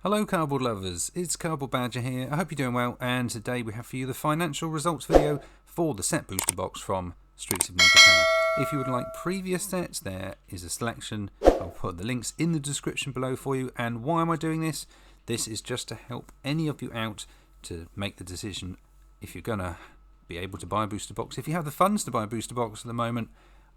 Hello cardboard lovers, it's Cardboard Badger here. I hope you're doing well, and today we have for you the financial results video for the set booster box from Streets of New CAPENNA. If you would like previous sets, there is a selection. I'll put the links in the description below for you. And why am I doing this? This is just to help any of you out to make the decision if you're going to be able to buy a booster box. If you have the funds to buy a booster box at the moment,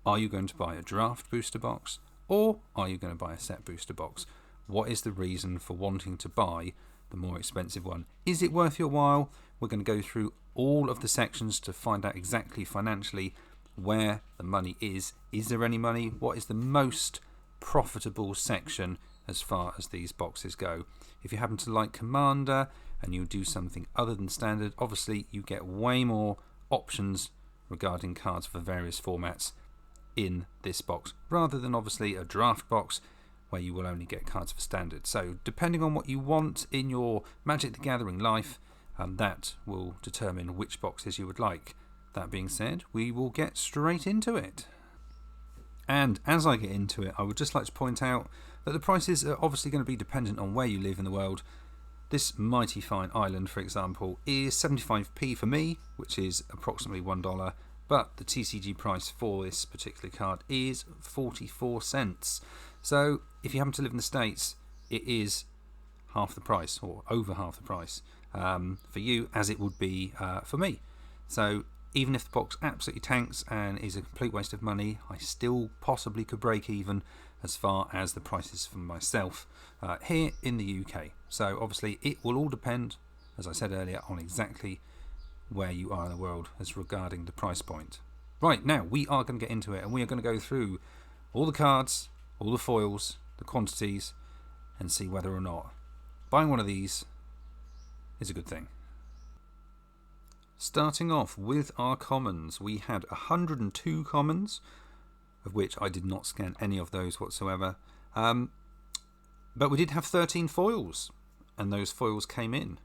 are you going to buy a draft booster box or are you going to buy a set booster box? What is the reason for wanting to buy the more expensive one? Is it worth your while? We're going to go through all of the sections to find out exactly financially where the money is. Is there any money? What is the most profitable section as far as these boxes go? If you happen to like Commander and you do something other than Standard, obviously you get way more options regarding cards for various formats in this box, rather than obviously a draft box where you will only get cards for Standard. So depending on what you want in your Magic the Gathering life, that will determine which boxes you would like. That being said, we will get straight into it. And as I get into it, I would just like to point out that the prices are obviously going to be dependent on where you live in the world. This mighty fine island, for example, is 75p for me, which is approximately $1, but the TCG price for this particular card is 44 cents. So if you happen to live in the States, it is half the price, or over half the price for you, as it would be for me. So even if the box absolutely tanks and is a complete waste of money, I still possibly could break even as far as the prices for myself here in the UK. So obviously it will all depend, as I said earlier, on exactly where you are in the world as regarding the price point. Right, now we are going to get into it, and we are going to go through all the cards, all the foils, the quantities, and see whether or not buying one of these is a good thing. Starting off with our commons, we had 102 commons, of which I did not scan any of those whatsoever. But we did have 13 foils, and those foils came in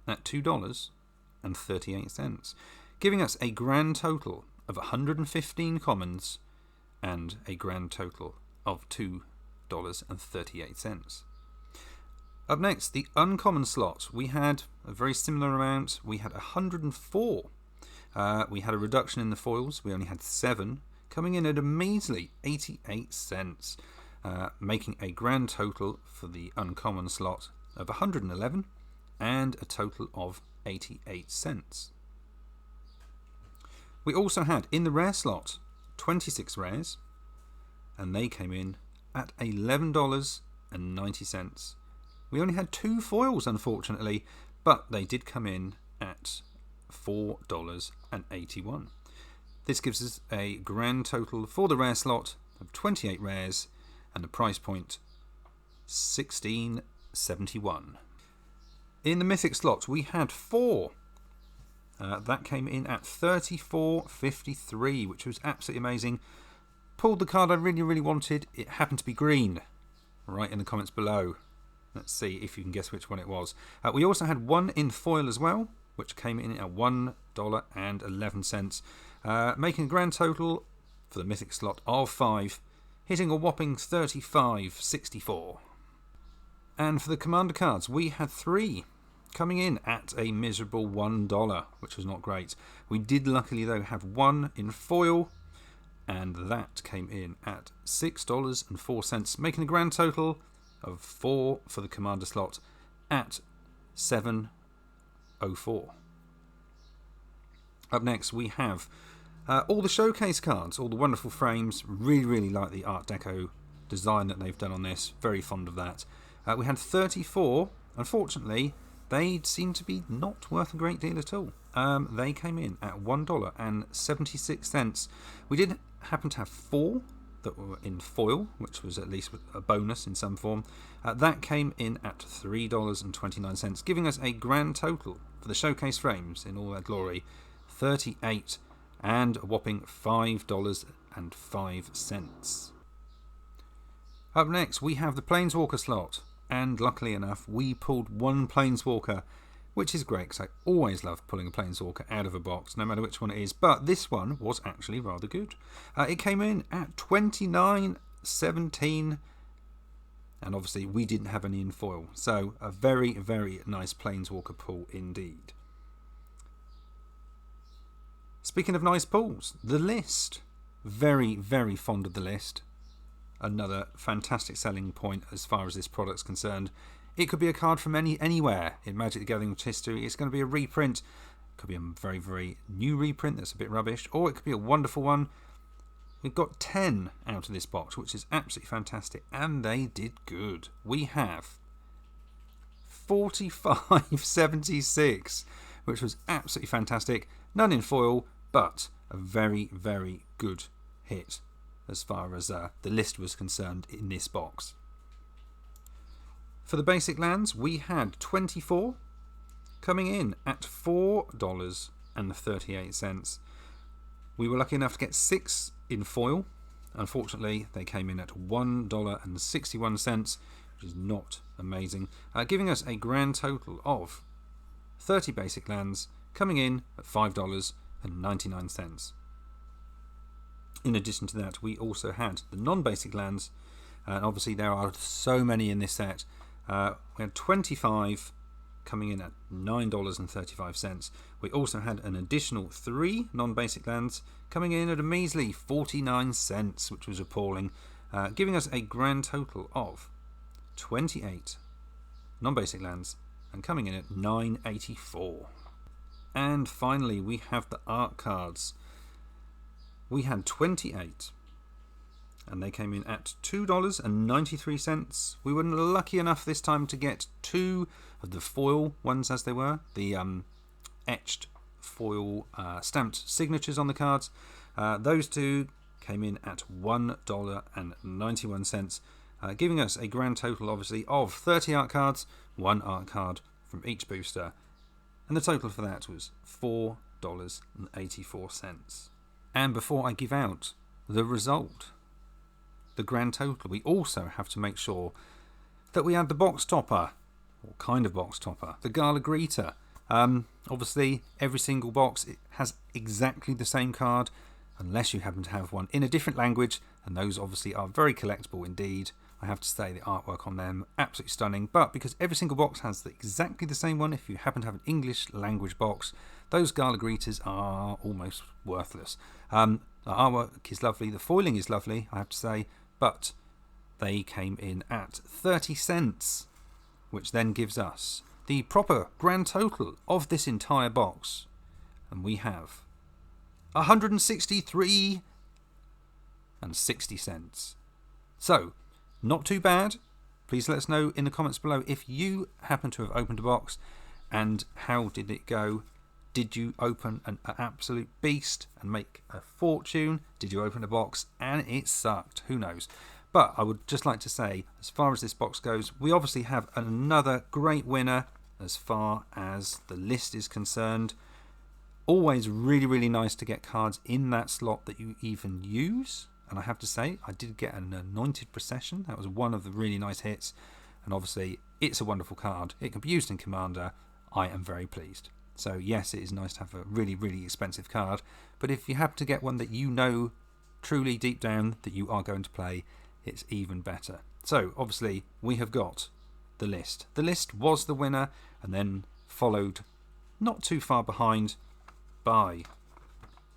at $2.38, giving us a grand total of 115 commons and a grand total of $2.38. Up next, the uncommon slot. We had a very similar amount. We had 104. We had a reduction in the foils. We only had 7, coming in at a measly 88 cents, making a grand total for the uncommon slot of 111 and a total of 88 cents. We also had in the rare slot 26 rares, and they came in at $11.90. We only had 2 foils, unfortunately, but they did come in at $4.81. This gives us a grand total for the rare slot of 28 rares and the price point $16.71. In the mythic slot, we had 4. That came in at $34.53, which was absolutely amazing. Pulled the card I really wanted. It happened to be green. Right in the comments below. Let's see if you can guess which one it was. We also had 1 in foil as well, which came in at $1.11, making a grand total for the mythic slot of 5, hitting a whopping $35.64. And for the commander cards, we had 3, coming in at a miserable $1, which was not great. We did luckily though have 1 in foil, and that came in at $6.04, making a grand total of 4 for the commander slot at $7.04. Up next, we have all the showcase cards, all the wonderful frames. Really like the Art Deco design that they've done on this. Very fond of that. We had 34. Unfortunately, they seem to be not worth a great deal at all. They came in at $1.76. We did happen to have 4 that were in foil, which was at least a bonus in some form. That came in at $3.29, giving us a grand total for the showcase frames in all their glory, 38 and a whopping $5.05. Up next, we have the Planeswalker slot, and luckily enough, we pulled 1 Planeswalker, which is great because I always love pulling a Planeswalker out of a box, no matter which one it is, but this one was actually rather good. It came in at $29.17, And obviously we didn't have any in foil. So a very, very nice Planeswalker pull indeed. Speaking of nice pulls, the list. Very, very fond of the list. Another fantastic selling point as far as this product's concerned. It could be a card from anywhere in Magic the Gathering history. It's going to be a reprint. It could be a very, very new reprint that's a bit rubbish. Or it could be a wonderful one. We've got 10 out of this box, which is absolutely fantastic. And they did good. We have 45.76, which was absolutely fantastic. None in foil, but a very, very good hit as far as the list was concerned in this box. For the basic lands, we had 24 coming in at $4.38. We were lucky enough to get 6 in foil. Unfortunately, they came in at $1.61, which is not amazing, giving us a grand total of 30 basic lands coming in at $5.99. In addition to that, we also had the non-basic lands, and obviously there are so many in this set. We had 25 coming in at $9.35. We also had an additional 3 non-basic lands coming in at a measly 49 cents, which was appalling, giving us a grand total of 28 non-basic lands and coming in at $9.84. And finally, we have the art cards. We had 28 and they came in at $2.93. We were lucky enough this time to get 2 of the foil ones as they were, the etched foil stamped signatures on the cards. Those 2 came in at $1.91, giving us a grand total obviously of 30 art cards, 1 art card from each booster, and the total for that was $4.84. And before I give out the result, the grand total, we also have to make sure that we add the box topper, or kind of box topper, the Gala Greeter. Obviously, every single box it has exactly the same card, unless you happen to have one in a different language, and those obviously are very collectible indeed. I have to say the artwork on them absolutely stunning, but because every single box has exactly the same one, if you happen to have an English language box, those Gala Greeters are almost worthless. The artwork is lovely, the foiling is lovely, I have to say, but they came in at 30 cents, which then gives us the proper grand total of this entire box, and we have 163.60 cents. So, not too bad. Please let us know in the comments below if you happen to have opened a box and how did it go. Did you open an absolute beast and make a fortune? Did you open a box and it sucked? Who knows? But I would just like to say, as far as this box goes, we obviously have another great winner as far as the list is concerned. Always really, really nice to get cards in that slot that you even use. And I have to say, I did get an Anointed Procession. That was one of the really nice hits. And obviously, it's a wonderful card. It can be used in Commander. I am very pleased. So yes, it is nice to have a really, really expensive card. But if you happen to get one that you know truly deep down that you are going to play, it's even better. So obviously, we have got the list. The list was the winner and then followed not too far behind by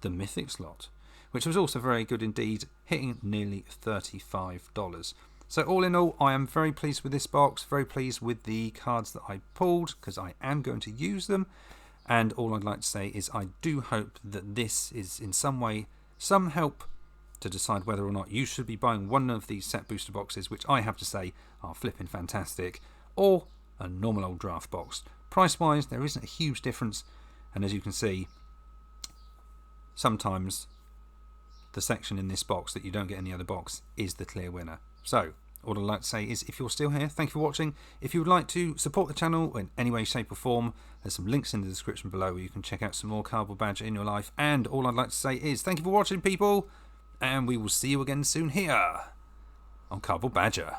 the Mythic slot, which was also very good indeed, hitting nearly $35. So all in all, I am very pleased with this box, very pleased with the cards that I pulled, because I am going to use them. And all I'd like to say is I do hope that this is in some way some help to decide whether or not you should be buying one of these set booster boxes, which I have to say are flipping fantastic, or a normal old draft box. Price wise, there isn't a huge difference, and as you can see, sometimes the section in this box that you don't get in the other box is the clear winner. So all I'd like to say is, if you're still here, thank you for watching. If you would like to support the channel in any way, shape or form, there's some links in the description below where you can check out some more Cardboard Badger in your life. And all I'd like to say is thank you for watching, people, and we will see you again soon here on Cardboard Badger.